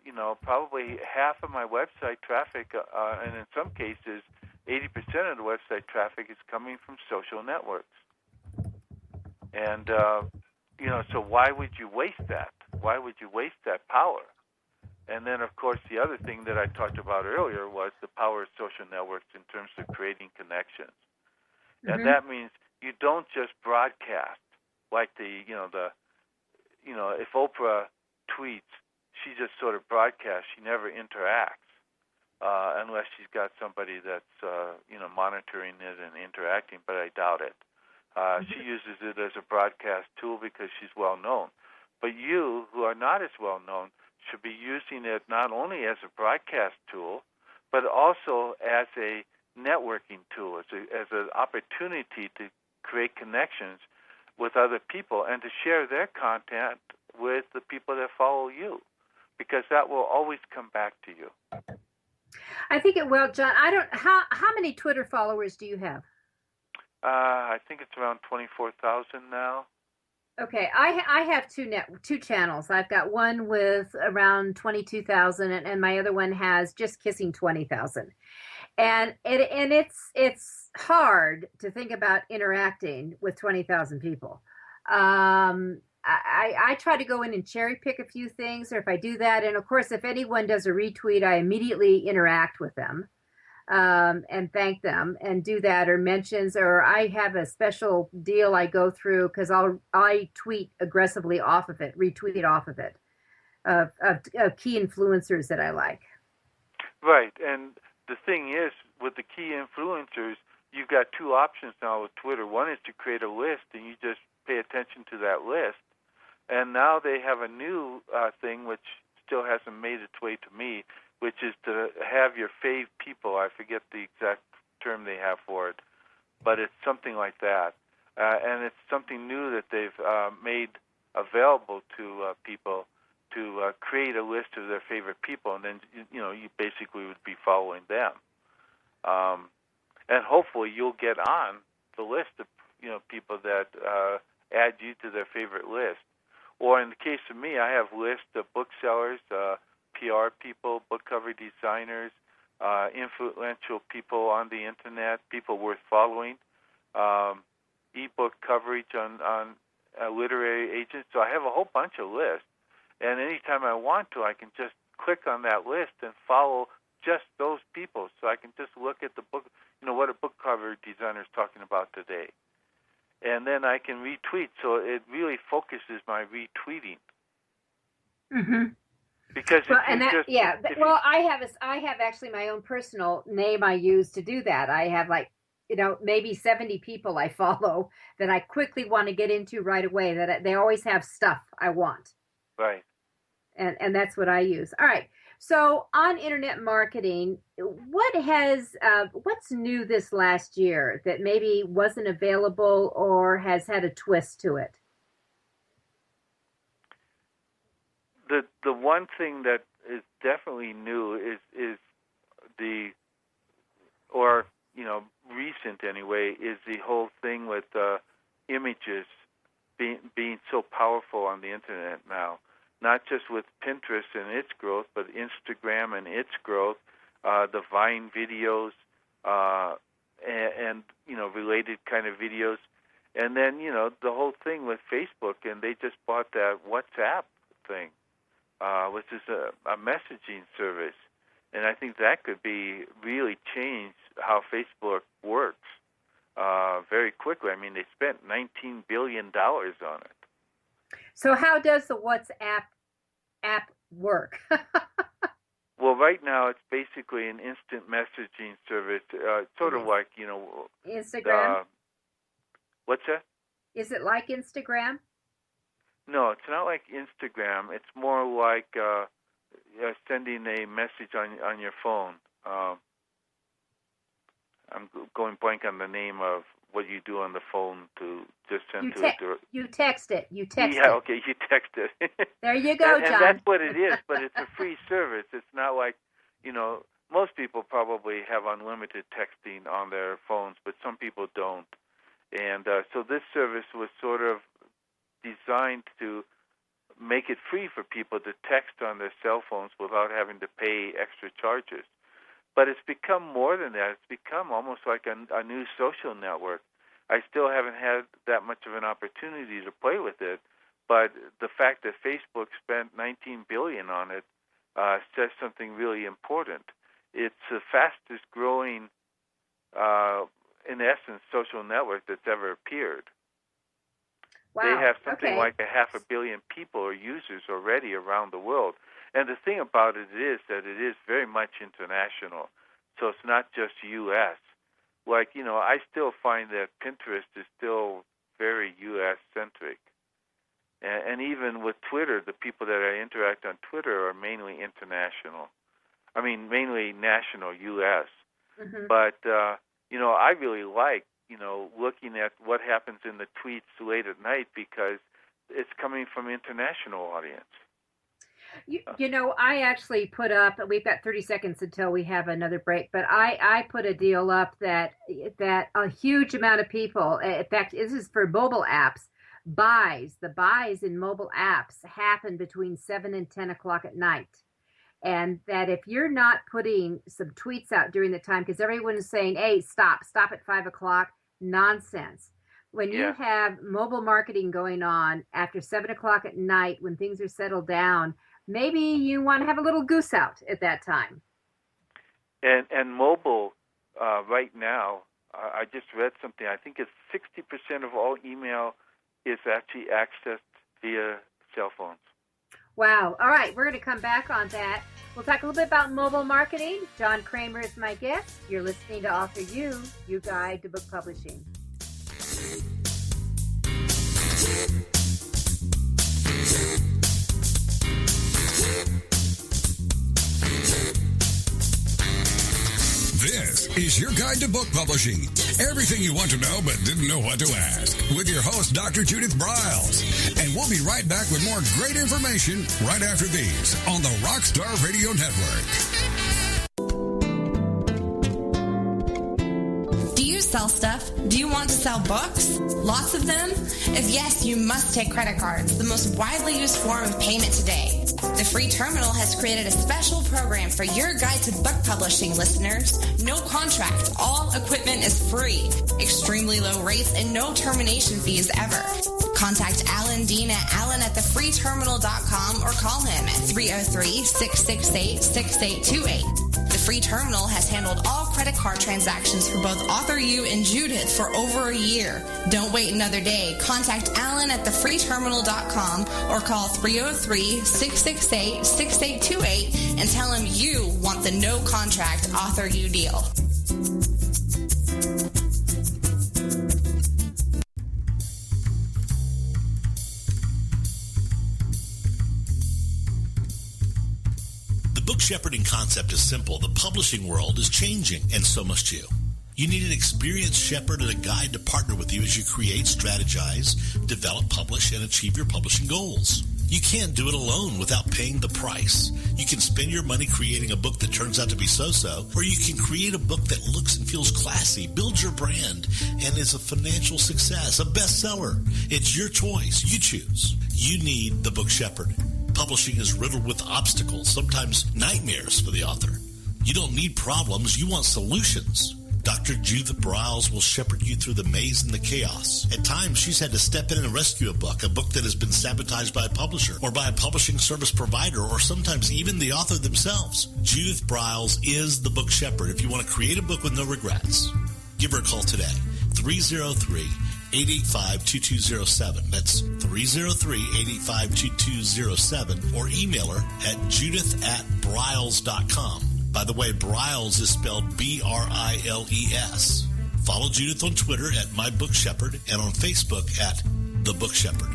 Speaker 3: probably half of my website traffic, and in some cases, 80% of the website traffic is coming from social networks. And, so why would you waste that? Why would you waste that power? And then, of course, the other thing that I talked about earlier was the power of social networks in terms of creating connections. Mm-hmm. And that means you don't just broadcast like if Oprah tweets, she just sort of broadcasts. She never interacts unless she's got somebody that's, monitoring it and interacting, but I doubt it. She uses it as a broadcast tool because she's well known. But you, who are not as well known, should be using it not only as a broadcast tool, but also as a networking tool, as an opportunity to create connections with other people and to share their content with the people that follow you, because that will always come back to you.
Speaker 2: I think it will, John. How many Twitter followers do you have?
Speaker 3: I think it's around 24,000 now.
Speaker 2: Okay, I have two channels. I've got one with around 22,000, and my other one has just kissing 20,000. And it's hard to think about interacting with 20,000 people. I try to go in and cherry pick a few things, or if I do that, and of course, if anyone does a retweet, I immediately interact with them. And thank them and do that, or mentions, or I have a special deal I go through because I tweet aggressively off of it, retweet off of it, of key influencers that I like.
Speaker 3: Right, and the thing is, with the key influencers, you've got 2 options now with Twitter. One is to create a list, and you just pay attention to that list. And now they have a new thing, which still hasn't made its way to me, which is to have your fave people. I forget the exact term they have for it, but it's something like that. And it's something new that they've made available to people to create a list of their favorite people, and then you basically would be following them. And hopefully you'll get on the list of people that add you to their favorite list. Or in the case of me, I have lists of booksellers, PR people, book cover designers, influential people on the internet, people worth following, ebook coverage on literary agents. So I have a whole bunch of lists, and anytime I want to, I can just click on that list and follow just those people. So I can just look at the book, what a book cover designer is talking about today, and then I can retweet. So it really focuses my retweeting.
Speaker 2: Mm-hmm.
Speaker 3: Because
Speaker 2: I have actually my own personal name I use to do that. I have maybe 70 people I follow that I quickly want to get into right away. That they always have stuff I want.
Speaker 3: Right.
Speaker 2: And that's what I use. All right. So on internet marketing, what's new this last year that maybe wasn't available or has had a twist to it?
Speaker 3: The one thing that is definitely new is recent anyway, is the whole thing with images being so powerful on the internet now. not just with Pinterest and its growth, but Instagram and its growth, the Vine videos, and related kind of videos. And then, the whole thing with Facebook, and they just bought that WhatsApp thing, which is a messaging service. And I think that could be really change how Facebook works very quickly. I mean, they spent $19 billion on it.
Speaker 2: So how does the WhatsApp app work?
Speaker 3: Well, right now it's basically an instant messaging service, sort of like,
Speaker 2: Instagram?
Speaker 3: What's that?
Speaker 2: Is it like Instagram?
Speaker 3: No, it's not like Instagram. It's more like sending a message on your phone. I'm going blank on the name of what you do on the phone to just send to it.
Speaker 2: You text it.
Speaker 3: Yeah, okay, you text it.
Speaker 2: There you go, John.
Speaker 3: And that's what it is, but it's a free service. It's not like, most people probably have unlimited texting on their phones, but some people don't. And so this service was sort of designed to make it free for people to text on their cell phones without having to pay extra charges. But it's become more than that. It's become almost like a new social network. I still haven't had that much of an opportunity to play with it, but the fact that Facebook spent $19 billion on it says something really important. It's the fastest growing, in essence, social network that's ever appeared.
Speaker 2: Wow.
Speaker 3: They have something like 500 million people or users already around the world. And the thing about it is that it is very much international. So it's not just U.S. Like, I still find that Pinterest is still very U.S.-centric. And even with Twitter, the people that I interact on Twitter are mainly international. I mean, mainly national, U.S. Mm-hmm. But, I really like, looking at what happens in the tweets late at night because it's coming from international audience.
Speaker 2: I actually put up, we've got 30 seconds until we have another break, but I put a deal up that a huge amount of people, in fact, this is for mobile apps, the buys in mobile apps happen between 7 and 10 o'clock at night. And that if you're not putting some tweets out during the time, because everyone is saying, hey, stop at 5 o'clock, nonsense. When you have mobile marketing going on after 7 o'clock at night, when things are settled down, maybe you want to have a little goose out at that time.
Speaker 3: And mobile, right now, I just read something. I think it's 60% of all email is actually accessed via cell phones.
Speaker 2: Wow. All right. We're going to come back on that. We'll talk a little bit about mobile marketing. John Kremer is my guest. You're listening to Author You, your guide to book publishing.
Speaker 1: This is your guide to book publishing. Everything you want to know but didn't know what to ask. With your host, Dr. Judith Briles. And we'll be right back with more great information right after these on the Rockstar Radio Network.
Speaker 7: Do you sell stuff? Do you want to sell books? Lots of them? If yes, you must take credit cards, the most widely used form of payment today. The Free Terminal has created a special program for your guide to book publishing listeners. No contract. All equipment is free. Extremely low rates and no termination fees ever. Contact Alan Dean at alan@thefreeterminal.com or call him at 303-668-6828. The Free Terminal has handled all credit card transactions for both Author You and Judith for over a year. Don't wait another day. Contact Alan at thefreeterminal.com or call 303-668-6828 and tell him you want the no contract Author You deal.
Speaker 4: Book shepherding concept is simple. The publishing world is changing, and so must you. You need an experienced shepherd and a guide to partner with you as you create, strategize, develop, publish, and achieve your publishing goals. You can't do it alone without paying the price. You can spend your money creating a book that turns out to be so-so, or you can create a book that looks and feels classy, builds your brand, and is a financial success, a bestseller. It's your choice. You choose. You need the book shepherd. Publishing is riddled with obstacles, sometimes nightmares for the author. You don't need problems, you want solutions. Dr. Judith Briles will shepherd you through the maze and the chaos. At times, she's had to step in and rescue a book that has been sabotaged by a publisher or by a publishing service provider, or sometimes even the author themselves. Judith Briles is the book shepherd if you want to create a book with no regrets. Give her a call today, 303-885-2207. That's 303-885-2207, or email her at judith@briles.com. By the way, Briles is spelled B-R-I-L-E-S. Follow Judith on Twitter at My Book Shepherd and on Facebook at The Book Shepherd.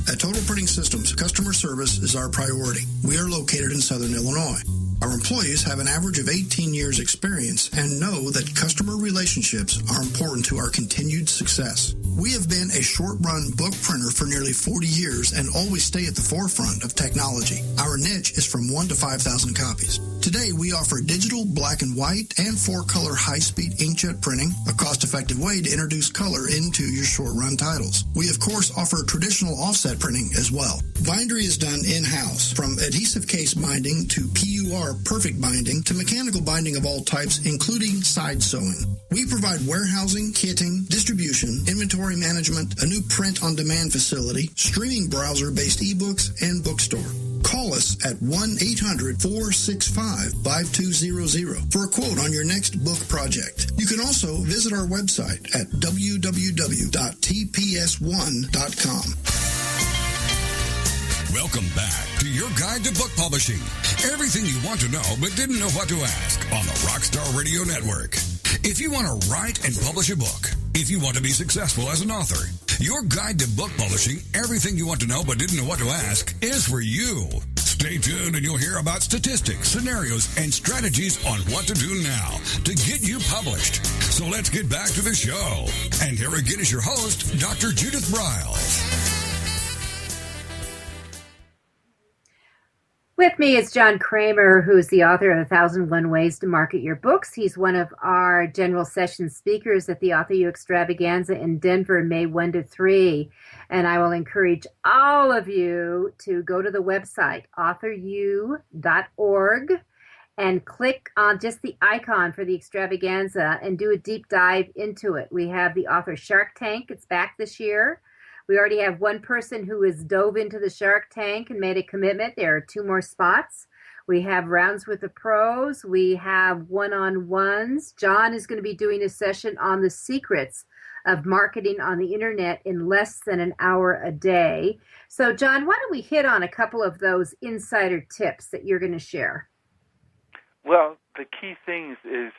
Speaker 8: At Total Printing Systems, customer service is our priority. We are located in Southern Illinois. Our employees have an average of 18 years experience and know that customer relationships are important to our continued success. We have been a short-run book printer for nearly 40 years and always stay at the forefront of technology. Our niche is from 1 to 5,000 copies. Today, we offer digital, black and white, and 4-color high-speed inkjet printing, a cost-effective way to introduce color into your short-run titles. We, of course, offer traditional offset printing as well. Bindery is done in-house, from adhesive case binding to PUR perfect binding to mechanical binding of all types, including side sewing. We provide warehousing, kitting, distribution, inventory management, a new print-on-demand facility, streaming browser-based ebooks, and bookstore. Call us at 1-800-465-5200 for a quote on your next book project. You can also visit our website at www.tps1.com.
Speaker 1: Welcome back to your guide to book publishing. Everything you want to know but didn't know what to ask on the Rockstar Radio Network. If you want to write and publish a book, if you want to be successful as an author, your guide to book publishing, everything you want to know but didn't know what to ask, is for you. Stay tuned and you'll hear about statistics, scenarios, and strategies on what to do now to get you published. So let's get back to the show. And here again is your host, Dr. Judith Briles.
Speaker 2: With me is John Kremer, who is the author of 1,001 Ways to Market Your Books. He's one of our general session speakers at the Author U Extravaganza in Denver, May 1 to 3. And I will encourage all of you to go to the website, authoru.org, and click on just the icon for the extravaganza and do a deep dive into it. We have the Author Shark Tank. It's back this year. We already have one person who has dove into the Shark Tank and made a commitment. There are 2 more spots. We have rounds with the pros. We have one-on-ones. John is going to be doing a session on the secrets of marketing on the internet in less than an hour a day. So, John, why don't we hit on a couple of those insider tips that you're going to share?
Speaker 3: Well, the key things is,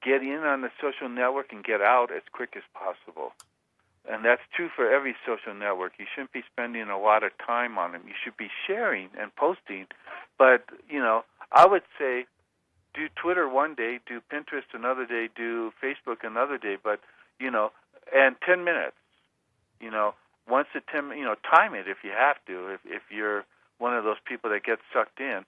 Speaker 3: get in on the social network and get out as quick as possible. And that's true for every social network. You shouldn't be spending a lot of time on them. You should be sharing and posting. But, I would say do Twitter one day, do Pinterest another day, do Facebook another day. But, and 10 minutes. Once the 10, time it if you have to, if you're one of those people that gets sucked in,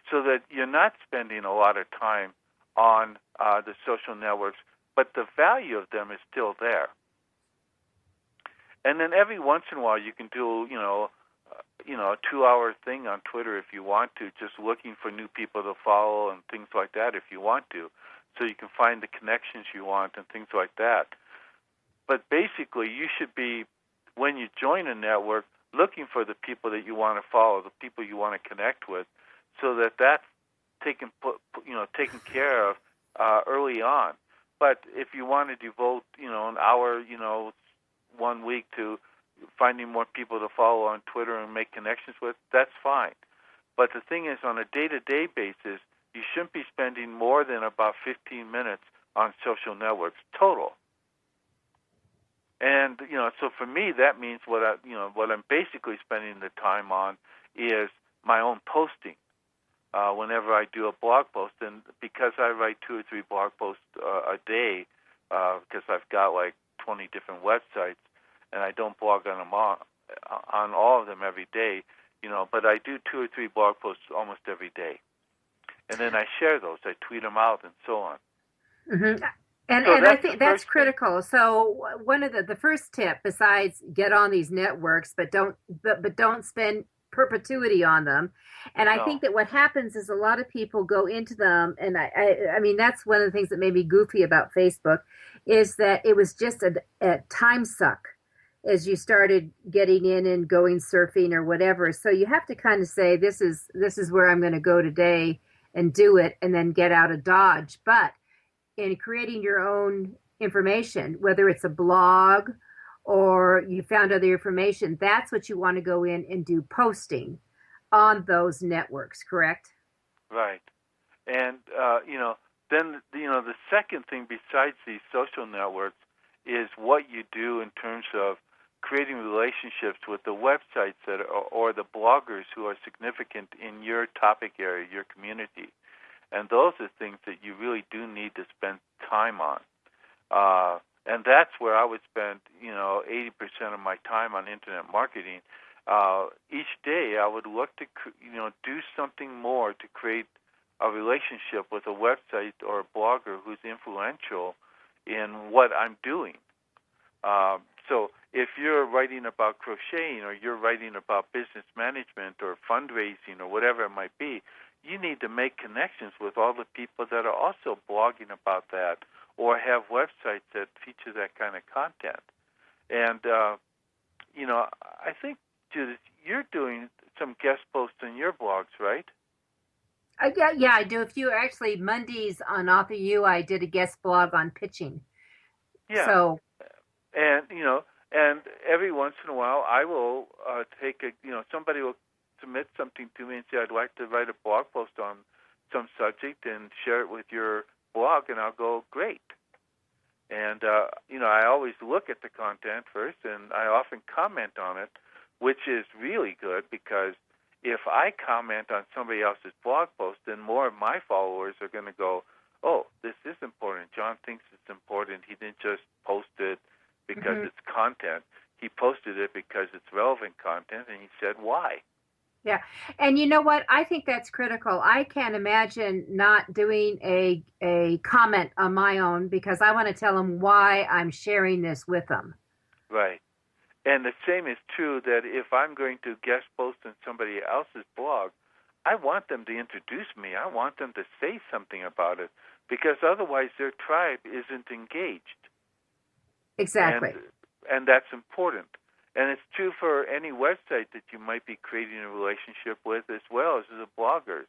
Speaker 3: so that you're not spending a lot of time on the social networks, but the value of them is still there. And then every once in a while you can do, a 2-hour thing on Twitter if you want to, just looking for new people to follow and things like that if you want to, so you can find the connections you want and things like that. But basically, you should be, when you join a network, looking for the people that you want to follow, the people you want to connect with, so that that's taken care of early on. But if you want to devote, an hour, 1 week to finding more people to follow on Twitter and make connections with, that's fine. But the thing is, on a day-to-day basis, you shouldn't be spending more than about 15 minutes on social networks total. And so for me, that means what I'm basically spending the time on is my own posting. Whenever I do a blog post, and because I write 2 or 3 blog posts a day, because I've got like 20 different websites, and I don't blog on them on all of them every day, but I do 2 or 3 blog posts almost every day. and then I share those. I tweet them out and so on.
Speaker 2: Mm-hmm. And
Speaker 3: So
Speaker 2: I think that's critical. So one of the first tip, besides get on these networks, but don't spend perpetuity on them. And I think that what happens is a lot of people go into them, and I mean that's one of the things that made me goofy about Facebook, is that it was just a time suck as you started getting in and going surfing or whatever. So you have to kind of say, this is where I'm going to go today and do it, and then get out of Dodge. But in creating your own information, whether it's a blog or you found other information, that's what you want to go in and do posting on those networks, correct?
Speaker 3: Right. And, then, the second thing besides these social networks is what you do in terms of creating relationships with the websites that or the bloggers who are significant in your topic area, your community. And those are things that you really do need to spend time on. And that's where I would spend, 80% of my time on internet marketing. Each day I would look to, do something more to create a relationship with a website or a blogger who's influential in what I'm doing. So if you're writing about crocheting or you're writing about business management or fundraising or whatever it might be, you need to make connections with all the people that are also blogging about that or have websites that feature that kind of content. And, I think, Judith, you're doing some guest posts on your blogs, right?
Speaker 2: Yeah, I do a few. Actually, Mondays on Author U, I did a guest blog on pitching.
Speaker 3: Yeah.
Speaker 2: So,
Speaker 3: and every once in a while, I will take somebody will submit something to me and say, I'd like to write a blog post on some subject and share it with your blog, and I'll go, great. And, I always look at the content first, and I often comment on it, which is really good because if I comment on somebody else's blog post, then more of my followers are going to go, oh, this is important. John thinks it's important. He didn't just post it because it's content. He posted it because it's relevant content, and he said why.
Speaker 2: Yeah. And you know what? I think that's critical. I can't imagine not doing a comment on my own because I want to tell them why I'm sharing this with them.
Speaker 3: Right. And the same is true that if I'm going to guest post on somebody else's blog, I want them to introduce me. I want them to say something about it because otherwise their tribe isn't engaged.
Speaker 2: Exactly.
Speaker 3: And that's important. And it's true for any website that you might be creating a relationship with as well as the bloggers.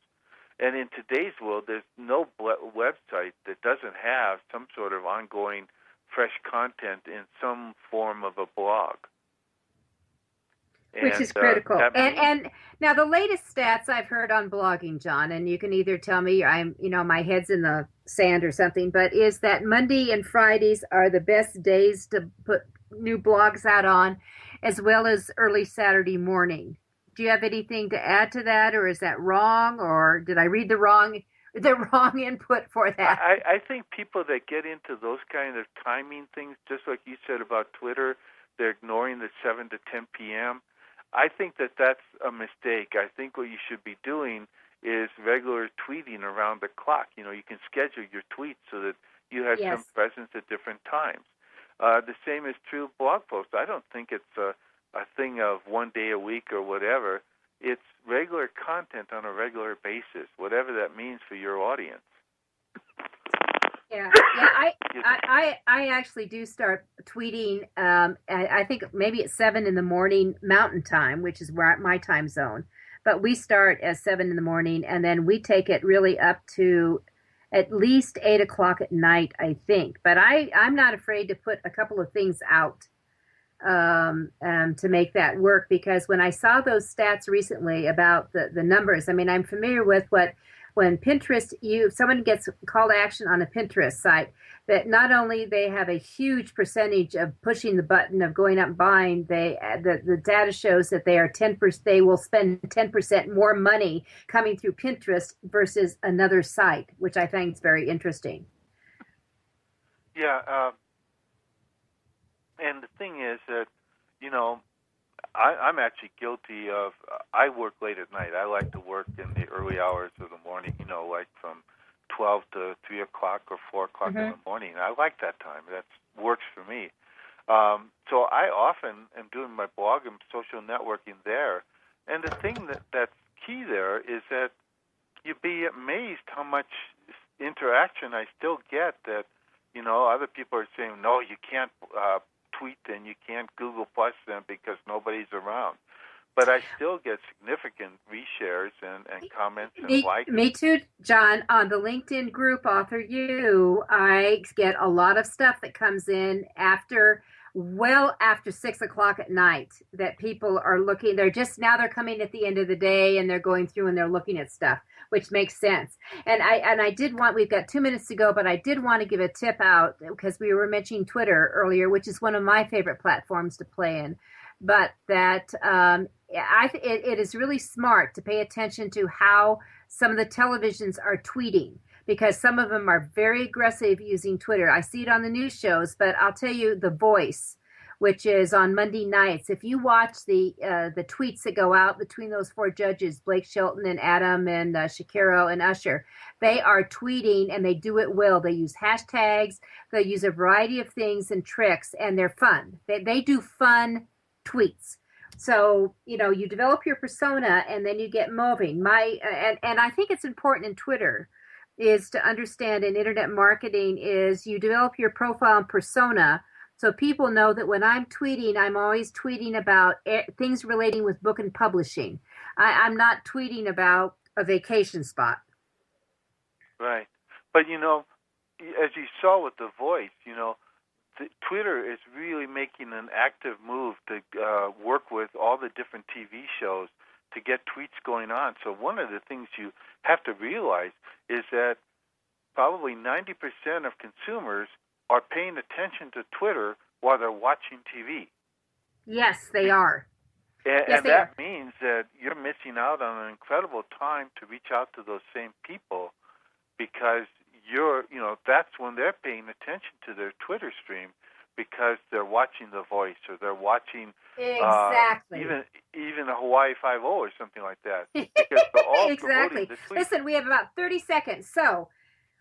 Speaker 3: And in today's world, there's no website that doesn't have some sort of ongoing fresh content in some form of a blog.
Speaker 2: Which is critical. And now the latest stats I've heard on blogging, John, and you can either tell me I'm, my head's in the sand or something, but is that Monday and Fridays are the best days to put new blogs out on, as well as early Saturday morning. Do you have anything to add to that, or is that wrong, or did I read the wrong input for that?
Speaker 3: I think people that get into those kind of timing things, just like you said about Twitter, they're ignoring the 7 to 10 p.m., I think that that's a mistake. I think what you should be doing is regular tweeting around the clock. You can schedule your tweets so that you have some presence at different times. The same is true of blog posts. I don't think it's a thing of one day a week or whatever. It's regular content on a regular basis, whatever that means for your audience.
Speaker 2: Yeah. I actually do start tweeting. I think maybe at 7 in the morning Mountain Time, which is where my time zone. But we start at 7 in the morning, and then we take it really up to at least 8 o'clock at night, I think. But I'm not afraid to put a couple of things out to make that work, because when I saw those stats recently about the numbers, I mean, I'm familiar with when Pinterest, someone gets a call to action on a Pinterest site, that not only they have a huge percentage of pushing the button of going up and buying, the data shows that they will spend 10% more money coming through Pinterest versus another site, which I think is very interesting.
Speaker 3: Yeah, and the thing is that, I'm actually guilty of, I work late at night. I like to work in the early hours of the morning, like from 12 to 3 o'clock or 4 o'clock in the morning. I like that time. That works for me. So I often am doing my blog and social networking there. And the thing that's key there is that you'd be amazed how much interaction I still get that, other people are saying, no, you can't tweet them, you can't Google Plus them because nobody's around. But I still get significant reshares and comments and likes.
Speaker 2: Me too, John. On the LinkedIn group, Author U, I get a lot of stuff that comes in after 6 o'clock at night that people are looking. They're coming at the end of the day and they're going through and they're looking at stuff, which makes sense. And we've got 2 minutes to go, but I did want to give a tip out because we were mentioning Twitter earlier, which is one of my favorite platforms to play in. But that it is really smart to pay attention to how some of the televisions are tweeting, because some of them are very aggressive using Twitter. I see it on the news shows, but I'll tell you, The Voice, which is on Monday nights, if you watch the tweets that go out between those 4 judges, Blake Shelton and Adam and Shakiro and Usher, they are tweeting and they do it well. They use hashtags, they use a variety of things and tricks, and they're fun. They do fun tweets. So, you develop your persona and then you get moving. And I think it's important in Twitter is to understand in internet marketing is you develop your profile and persona so people know that when I'm tweeting, I'm always tweeting about things relating with book and publishing. I'm not tweeting about a vacation spot.
Speaker 3: Right. But, as you saw with The Voice, Twitter is really making an active move to work with all the different TV shows to get tweets going on. So one of the things you have to realize is that probably 90% of consumers are paying attention to Twitter while they're watching TV.
Speaker 2: Yes, they are.
Speaker 3: And that means that you're missing out on an incredible time to reach out to those same people because that's when they're paying attention to their Twitter stream because they're watching The Voice or they're watching
Speaker 2: exactly
Speaker 3: even a Hawaii 5-0 or something like that. Because they're all
Speaker 2: exactly.
Speaker 3: The tweet.
Speaker 2: Listen, we have about 30 seconds. So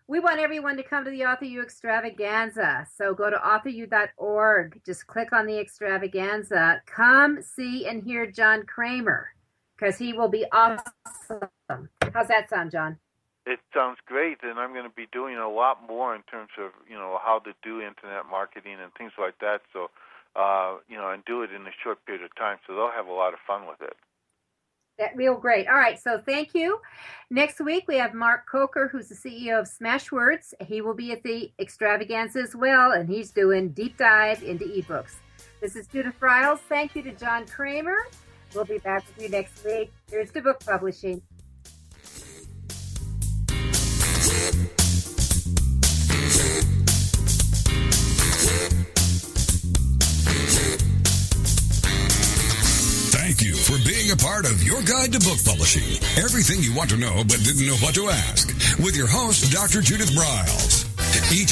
Speaker 2: we want everyone to come to the Author U extravaganza. So go to authoru.org. Just click on the extravaganza. Come see and hear John Kremer because he will be awesome. How's that sound, John?
Speaker 3: It sounds great, and I'm going to be doing a lot more in terms of, how to do internet marketing and things like that. So, and do it in a short period of time. So they'll have a lot of fun with it.
Speaker 2: That real great. All right, so thank you. Next week, we have Mark Coker, who's the CEO of Smashwords. He will be at the extravaganza as well, and he's doing deep dive into ebooks. This is Judith Briles. Thank you to John Kremer. We'll be back with you next week. Here's to book publishing.
Speaker 1: Thank you for being a part of Your Guide to Book Publishing. Everything you want to know but didn't know what to ask. With your host, Dr. Judith Briles. Each